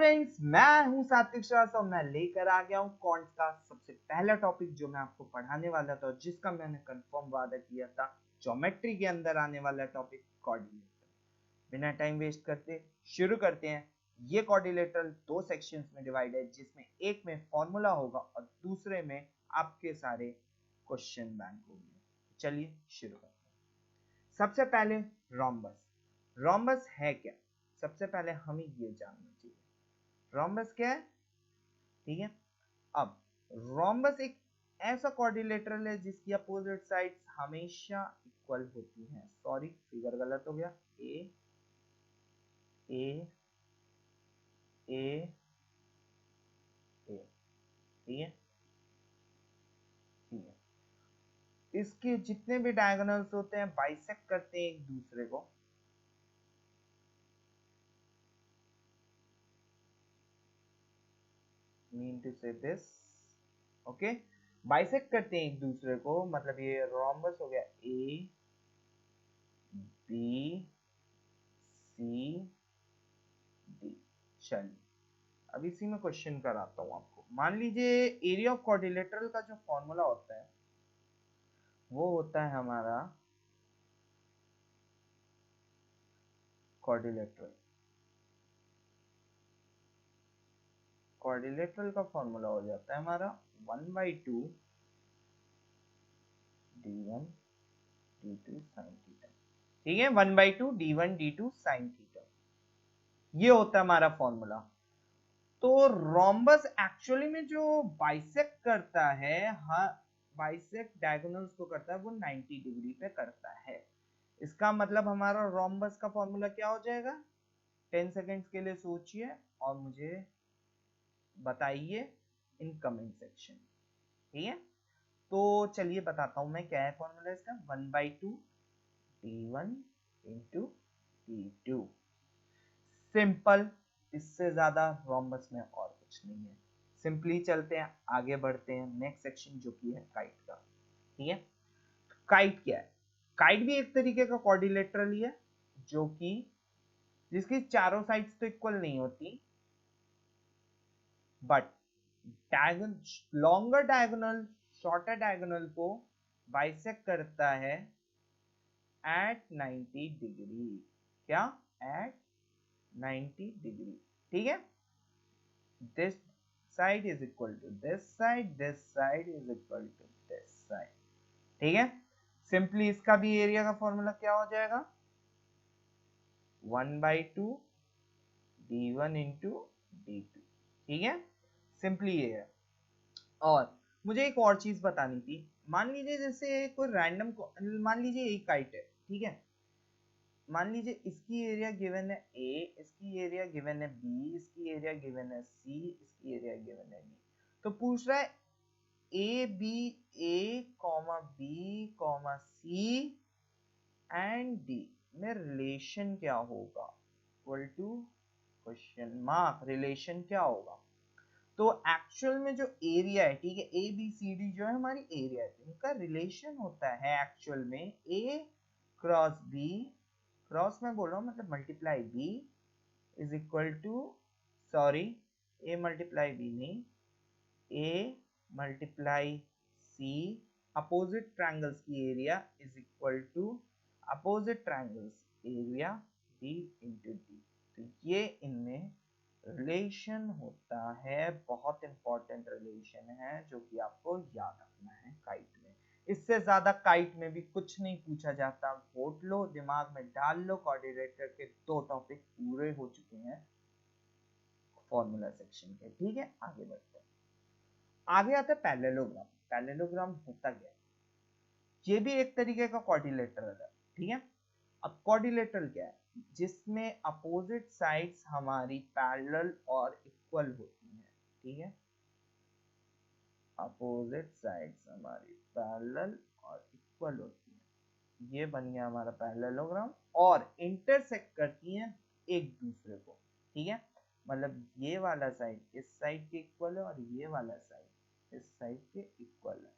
Friends, मैं हूं सात्विक श्रीवास्तव। मैं लेकर आ गया हूं कॉन्ट्स का सबसे पहला टॉपिक जो मैं आपको पढ़ाने वाला था, जिसका मैंने कंफर्म वादा किया था, ज्योमेट्री के अंदर आने वाला टॉपिक कोऑर्डिनेटर। बिना टाइम वेस्ट करते शुरू करते हैं। ये कोऑर्डिनेटर दो सेक्शंस में डिवाइड है, जिसमें एक में फॉर्मूला होगा और दूसरे में आपके सारे क्वेश्चन बैंक होंगे। चलिए शुरू करते हैं। सबसे पहले रोम्बस। रोम्बस है क्या? सबसे पहले हमें ये जानना चाहिए रोम्बस क्या है। ठीक है, अब रोम्बस एक ऐसा क्वाड्रिलेटरल है जिसकी अपोजिट साइड्स हमेशा इक्वल होती हैं। सॉरी, फिगर गलत हो गया। ए ए ए ए, ठीक है, ठीक है। इसके जितने भी डायगोनल्स होते हैं बाइसेक्ट करते हैं एक दूसरे को। मीन टू से दिस, ओके, बाइसेक्ट करते हैं एक दूसरे को, मतलब ये रोम्बस हो गया ए बी सी डी। चलिए अब इसी में क्वेश्चन कराता हूं आपको। मान लीजिए एरिया ऑफ क्वाड्रिलेटरल का जो फॉर्मूला होता है वो होता है हमारा क्वाड्रिलेटरल क्वाड्रिलेटरल का फॉर्मूला हो जाता है हमारा 1/2 d1 d2 sin थीटा। ठीक है, 1/2 d1 d2 sin थीटा, ये होता है हमारा फॉर्मूला। तो रोम्बस एक्चुअली में जो बाइसेक्ट करता है, हाँ, बाइसेक्ट डायगोनल्स को करता है, वो 90 डिग्री पे करता है। इसका मतलब हमारा रोम्बस का फॉर्मूला क्या हो जाएगा? 10 सेकेंड्स के लिए सोचिए और मुझे बताइए इन कमेंट सेक्शन। ठीक है, तो चलिए बताता हूं मैं क्या है फॉर्मूला इसका। 1/2 d1 इंटू d2। सिंपल, इससे ज्यादा रोम्बस में और कुछ नहीं है। सिंपली चलते हैं, आगे बढ़ते हैं नेक्स्ट सेक्शन जो कि है काइट का। ठीक है, काइट क्या है? काइट भी एक तरीके का क्वाड्रिलेटरल ही है, जो कि जिसकी चारों साइड्स तो इक्वल नहीं होती, but longer diagonal shorter diagonal को बाइसेक्ट करता है एट 90 डिग्री। क्या? At 90 degree. ठीक है, this side is equal to this side, this side is equal to this side। ठीक है, सिंपली इसका भी एरिया का फॉर्मूला क्या हो जाएगा? 1/2 d1 इंटू d2। ठीक है, सिंपली ये है। और मुझे एक और चीज बतानी थी। मान लीजिए जैसे कोई रैंडम, मान लीजिए एक काइट है, ठीक है, मान लीजिए इसकी एरिया गिवन है ए, इसकी एरिया गिवन है बी, इसकी एरिया गिवन है सी, इसकी एरिया गिवन है डी। तो पूछ रहा है A B, A comma B comma C and D में रिलेशन क्या होगा? Equal to question mark, relation क्या होगा? तो एक्चुअल में जो एरिया है, ठीक है, ए बी सी डी जो है हमारी एरिया है, इनका रिलेशन होता है एक्चुअल में ए क्रॉस बी, क्रॉस में बोल रहा हूँ मतलब multiply B is equal to, sorry, A multiply B नहीं, A multiply C, opposite triangles की area is equal to opposite triangles area D into D. तो ये इनमें रिलेशन होता है, बहुत इंपॉर्टेंट रिलेशन है जो कि आपको याद रखना है काइट में। इससे ज्यादा काइट में भी कुछ नहीं पूछा जाता। वोट लो, दिमाग में डाल लो, कोऑर्डिनेटर के दो टॉपिक पूरे हो चुके हैं फॉर्मूला सेक्शन के। ठीक है, आगे बढ़ते हैं। आगे आता है पैरेललोग्राम। पैरेललोग्राम होता क्या है? ये भी एक तरीके का क्वाड्रिलेटरल है। ठीक है, अब क्वाड्रिलेटरल क्या है? जिसमें अपोजिट साइड्स हमारी पैरेलल और इक्वल होती हैं। ठीक है, अपोजिट साइड्स हमारी पैरेलल और इक्वल होती है, ये बन गया हमारा पैरेललोग्राम, और इंटरसेक्ट करती हैं एक दूसरे को। ठीक है, मतलब ये वाला साइड इस साइड के इक्वल है और ये वाला साइड इस साइड के इक्वल है।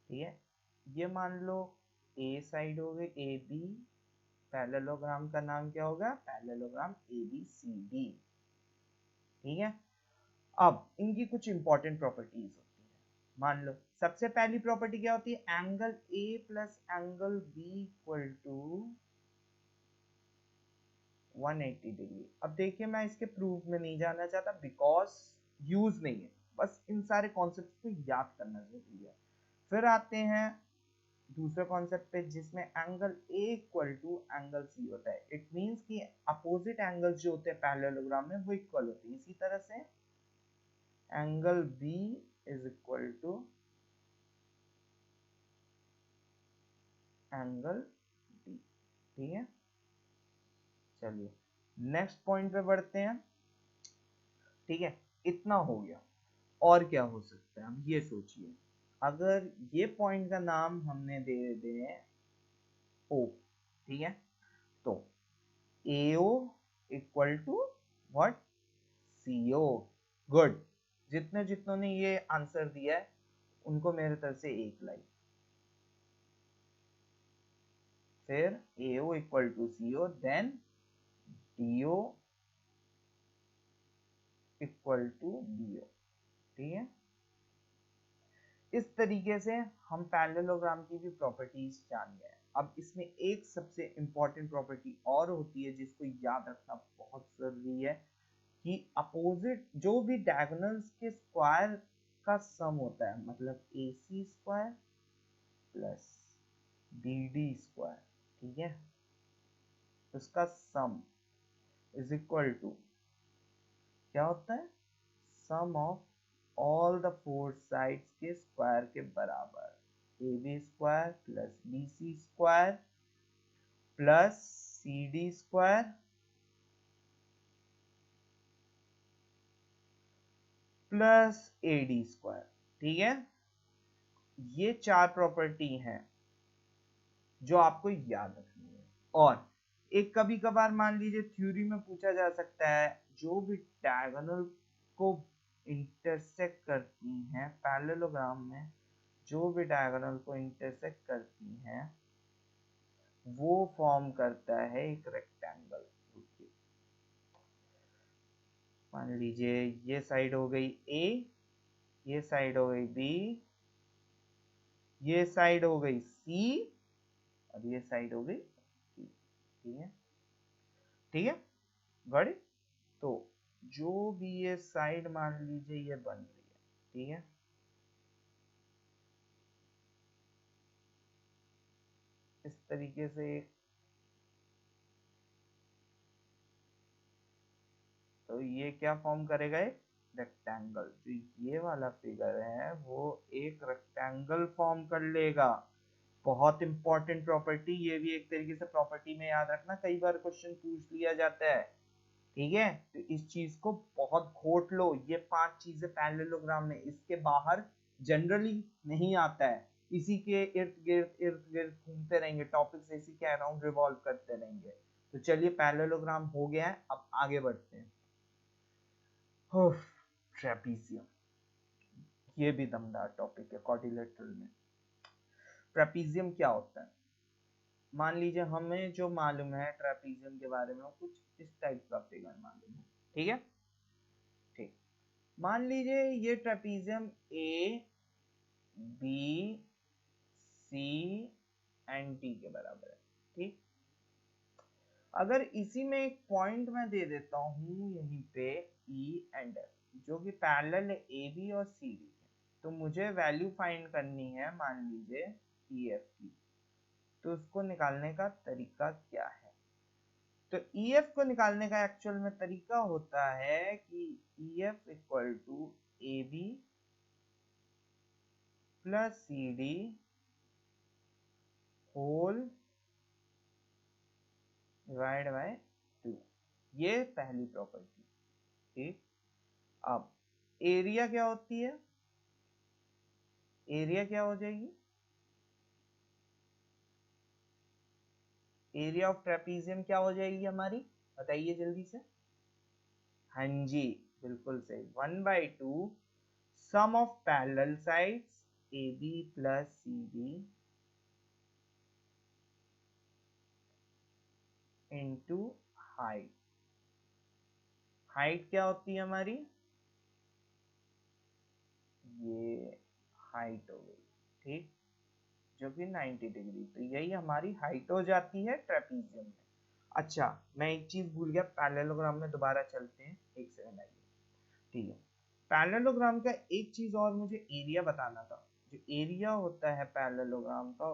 ठीक है, ये मान लो ए साइड हो गई ए बी, पैरेललोग्राम का नाम क्या होगा? Parallelogram A B C D. ठीक है। अब इनकी कुछ इंपॉर्टेंट प्रॉपर्टीज होती है। मान लो सबसे पहली प्रॉपर्टी क्या होती है, angle A plus angle B equal to 180 degree. अब देखिए मैं इसके प्रूफ में नहीं जाना चाहता बिकॉज यूज नहीं है, बस इन सारे कॉन्सेप्ट को याद करना जरूरी है। फिर आते हैं दूसरे कॉन्सेप्ट पे जिसमें angle A equal to angle C होता है। इट मींस कि अपोजिट एंगल्स जो होते हैं पैरेललोग्राम में वो इक्वल होते हैं। इसी तरह से angle B is equal to angle D. ठीक है, चलिए नेक्स्ट पॉइंट पे बढ़ते हैं। ठीक है, इतना हो गया। और क्या हो सकता है, अब ये सोचिए, अगर ये पॉइंट का नाम हमने दे दे ओ, ठीक है, तो AO equal to what, CO। Good, जितने जितनों ने ये आंसर दिया है उनको मेरे तरफ से एक लाइक। फिर AO equal to CO, then DO equal to BO। ठीक है, इस तरीके से हम पैरेललोग्राम की भी प्रॉपर्टीज जान गए। अब इसमें एक सबसे इंपॉर्टेंट प्रॉपर्टी और होती है जिसको याद रखना बहुत जरूरी है कि अपोजिट जो भी डायगोनल्स के स्क्वायर का सम होता है, मतलब AC square plus BD square, ठीक है, उसका सम इज इक्वल टू क्या होता है, sum of all the four sides के स्क्वायर के बराबर। AB square plus BC square plus CD square plus AD square. ठीक है, ये चार प्रॉपर्टी हैं जो आपको याद रखनी है। और एक कभी कभार मान लीजिए थ्योरी में पूछा जा सकता है, जो भी डायगोनल को इंटरसेक्ट करती हैं पैरेललोग्राम में, जो भी डायगोनल को इंटरसेक्ट करती हैं वो फॉर्म करता है एक रेक्टेंगल। मान लीजिए ये साइड हो गई A, ये साइड हो गई B, ये साइड हो गई C, और ये साइड हो गई C। ठीक है, ठीक है, गॉट इट। तो जो भी ये साइड मान लीजिए ये बन रही है, ठीक है, इस तरीके से एक, तो ये क्या फॉर्म करेगा, एक रेक्टेंगल। जो ये वाला फिगर है वो एक रेक्टेंगल फॉर्म कर लेगा। बहुत इंपॉर्टेंट प्रॉपर्टी, ये भी एक तरीके से प्रॉपर्टी में याद रखना, कई बार क्वेश्चन पूछ लिया जाता है। ठीक है, तो इस चीज को बहुत घोट लो, ये पांच चीजें पैरेललोग्राम में इसके बाहर जनरली नहीं आता है। इसी के इर्द गिर्द घूमते रहेंगे, टॉपिक्स इसी के अराउंड रिवॉल्व करते रहेंगे। तो चलिए पैरेललोग्राम हो गया है, अब आगे बढ़ते हैं। ट्रेपीजियम, ये भी दमदार टॉपिक है क्वाड्रिलेटरल में। ट्रेपीजियम क्या होता है, मान लीजिए हमें जो मालूम है ट्रेपीजियम के बारे में कुछ इस टाइप का फिगर मालूम है। ठीक है, ठीक, मान लीजिए ये trapezium A B C and D के बराबर है। ठीक, अगर इसी में एक पॉइंट मैं दे देता हूं यहीं पे E एंड F, जो कि पैरेलल है AB और CD के, तो मुझे वैल्यू फाइंड करनी है मान लीजिए EF की। तो उसको निकालने का तरीका क्या है, तो EF को निकालने का एक्चुअल में तरीका होता है कि EF equal to AB plus CD whole divide by 2। ये पहली प्रॉपर्टी। ठीक, अब एरिया क्या होती है, एरिया क्या हो जाएगी, एरिया ऑफ ट्रेपीजियम क्या हो जाएगी हमारी, बताइए जल्दी से। हाँ जी, बिल्कुल सही, 1/2 sum of parallel sides AB plus CD into height. Height क्या होती है हमारी, ये हाइट हो गई, ठीक, जो कि 90 डिग्री, तो यही हमारी हाइट हो जाती है ट्रेपीजियम में। अच्छा, मैं एक चीज भूल गया, पैरेललोग्राम में दोबारा चलते हैं, एक सेकंड आइए, ठीक है। पैरेललोग्राम का एक चीज और मुझे एरिया बताना था। जो एरिया होता है पैरेललोग्राम का,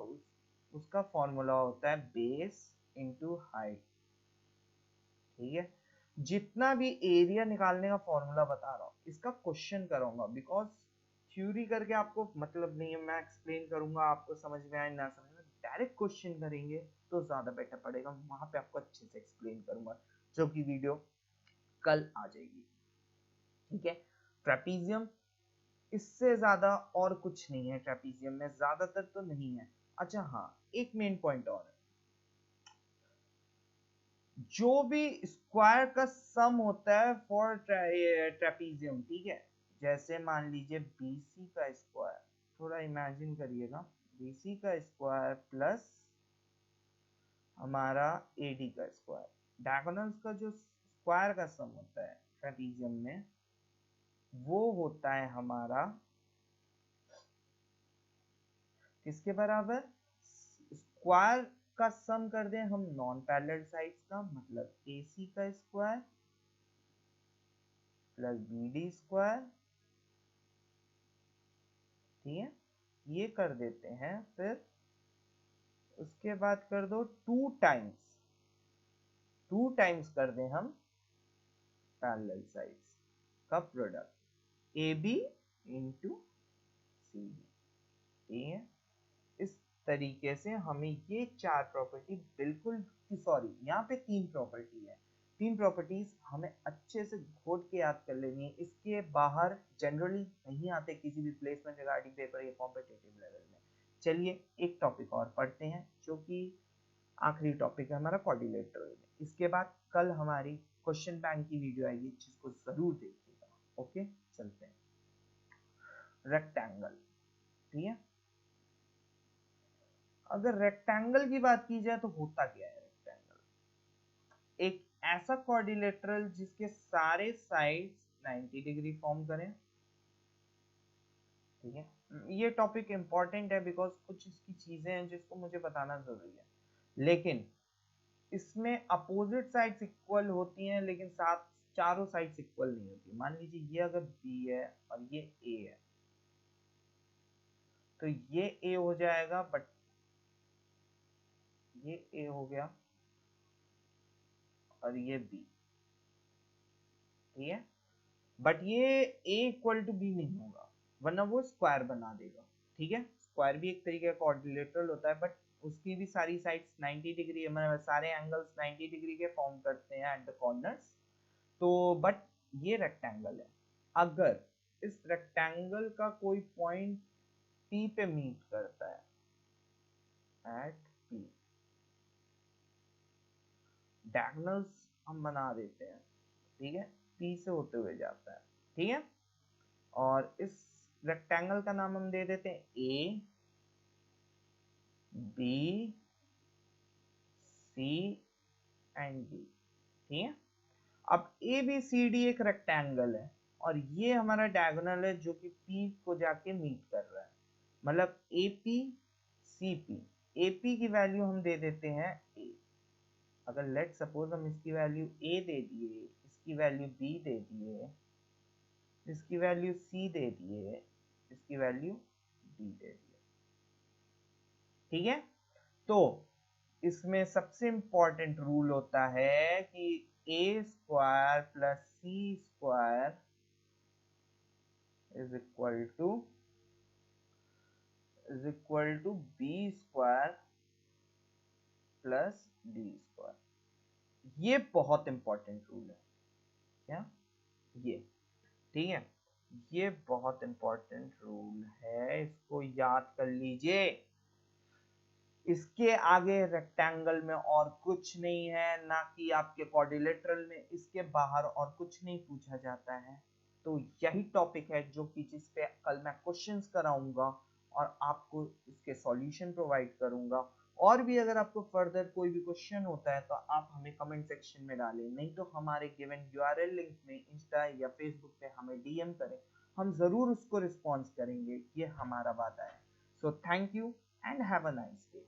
उसका फॉर्मूला होता है बेस इंटू हाइट, ठीक है। जितना भी एरिया निकालने का फॉर्मूला बता रहा हूँ, इसका क्वेश्चन करूंगा, बिकॉज थ्योरी करके आपको मतलब नहीं है, मैं एक्सप्लेन करूंगा, आपको समझ में आए ना समझ में, डायरेक्ट क्वेश्चन करेंगे तो ज्यादा बेटर पड़ेगा, वहां पे आपको अच्छे से एक्सप्लेन करूंगा, जो कि वीडियो कल आ जाएगी, ठीक है। ट्रेपीजियम, इससे ज्यादा और कुछ नहीं है ट्रेपीजियम में, ज्यादातर तो नहीं है। अच्छा हाँ, एक मेन पॉइंट और है, जो भी स्क्वायर का सम होता है फॉर ट्रेपीजियम, ठीक है, जैसे मान लीजिए BC का स्क्वायर, थोड़ा इमेजिन करिएगा, BC का स्क्वायर प्लस हमारा AD का स्क्वायर, डायगोनल्स का जो स्क्वायर का सम होता है ट्रेपीजियम में, वो होता है हमारा किसके बराबर, स्क्वायर का सम कर दें हम नॉन पैरेलल साइड्स का, मतलब AC का स्क्वायर प्लस BD स्क्वायर, ठीक है, ये कर देते हैं, फिर उसके बाद कर दो टू टाइम्स कर दें हम पैरेलल साइड्स का प्रोडक्ट AB इंटू सी, ठीक है। इस तरीके से हमें ये चार प्रॉपर्टी बिल्कुल, सॉरी यहाँ पे तीन प्रॉपर्टी है, तीन प्रॉपर्टीज हमें अच्छे से घोट के याद कर लेनी है, इसके बाहर जनरली नहीं आते किसी भी प्लेसमेंट रिगार्डिंग पेपर या कॉम्पिटिटिव लेवल में। चलिए एक टॉपिक और पढ़ते हैं, जो कि आखिरी टॉपिक है हमारा क्वाड्रिलेटरल में, इसके बाद कल हमारी क्वेश्चन बैंक की वीडियो आएगी, जिसको जरूर देखिएगा। ओके, चलते हैं। रेक्टेंगल, ठीक है, अगर रेक्टेंगल की बात की जाए तो होता क्या है रेक्टेंगल, एक ऐसा क्वाड्रिलेटरल जिसके सारे साइड्स 90 डिग्री फॉर्म करें, ठीक है। ये टॉपिक इंपॉर्टेंट है बिकॉज कुछ इसकी चीजें हैं जिसको मुझे बताना जरूरी है, लेकिन इसमें अपोजिट साइड्स इक्वल होती हैं, लेकिन साथ चारों साइड्स इक्वल नहीं होती। मान लीजिए ये अगर B है और ये A है, तो ये A हो जाएगा, बट ये A हो गया और ये B, ठीक है, बट ये A इक्वल टू B नहीं होगा, वरना वो स्क्वायर बना देगा, ठीक है। स्क्वायर भी एक तरीके का क्वाड्रिलेटरल होता है, बट उसकी भी सारी साइड्स 90 डिग्री, मतलब सारे एंगल्स 90 डिग्री के फॉर्म करते हैं एट द कॉर्नर्स, तो बट ये रेक्टेंगल है। अगर इस रेक्टेंगल का कोई पॉइंट P पे मीट करता है, एट P, डायगोनल्स हम बना देते हैं, ठीक है, P से होते हुए जाता है, ठीक है, और इस रेक्टेंगल का नाम हम दे देते हैं A B C and D, ठीक है। अब ABCD एक रेक्टेंगल है, और ये हमारा डायगोनल है जो कि P को जाके मीट कर रहा है, मतलब AP CP, AP की वैल्यू हम दे देते हैं A। अगर लेट सपोज हम इसकी वैल्यू A दे दिए, इसकी वैल्यू B दे दिए, इसकी वैल्यू C दे दिए, इसकी वैल्यू D दे दिए, ठीक है। तो इसमें सबसे इंपॉर्टेंट रूल होता है कि A square plus C square is equal to B square plus D square. ये बहुत इंपॉर्टेंट रूल है, क्या ये, ठीक है, ये बहुत इंपॉर्टेंट रूल है, इसको याद कर लीजिए। इसके आगे रेक्टेंगल में और कुछ नहीं है, ना कि आपके क्वाड्रिलेटरल में इसके बाहर और कुछ नहीं पूछा जाता है। तो यही टॉपिक है जो कि जिस पे कल मैं क्वेश्चंस कराऊंगा और आपको इसके सॉल्यूशन प्रोवाइड करूंगा, और भी अगर आपको फर्दर कोई भी क्वेश्चन होता है तो आप हमें कमेंट सेक्शन में डालें, नहीं तो हमारे गिवन यूआरएल लिंक में इंस्टा या फेसबुक पे हमें डीएम करें, हम जरूर उसको रिस्पॉन्स करेंगे, ये हमारा वादा है। So thank you and have a nice day.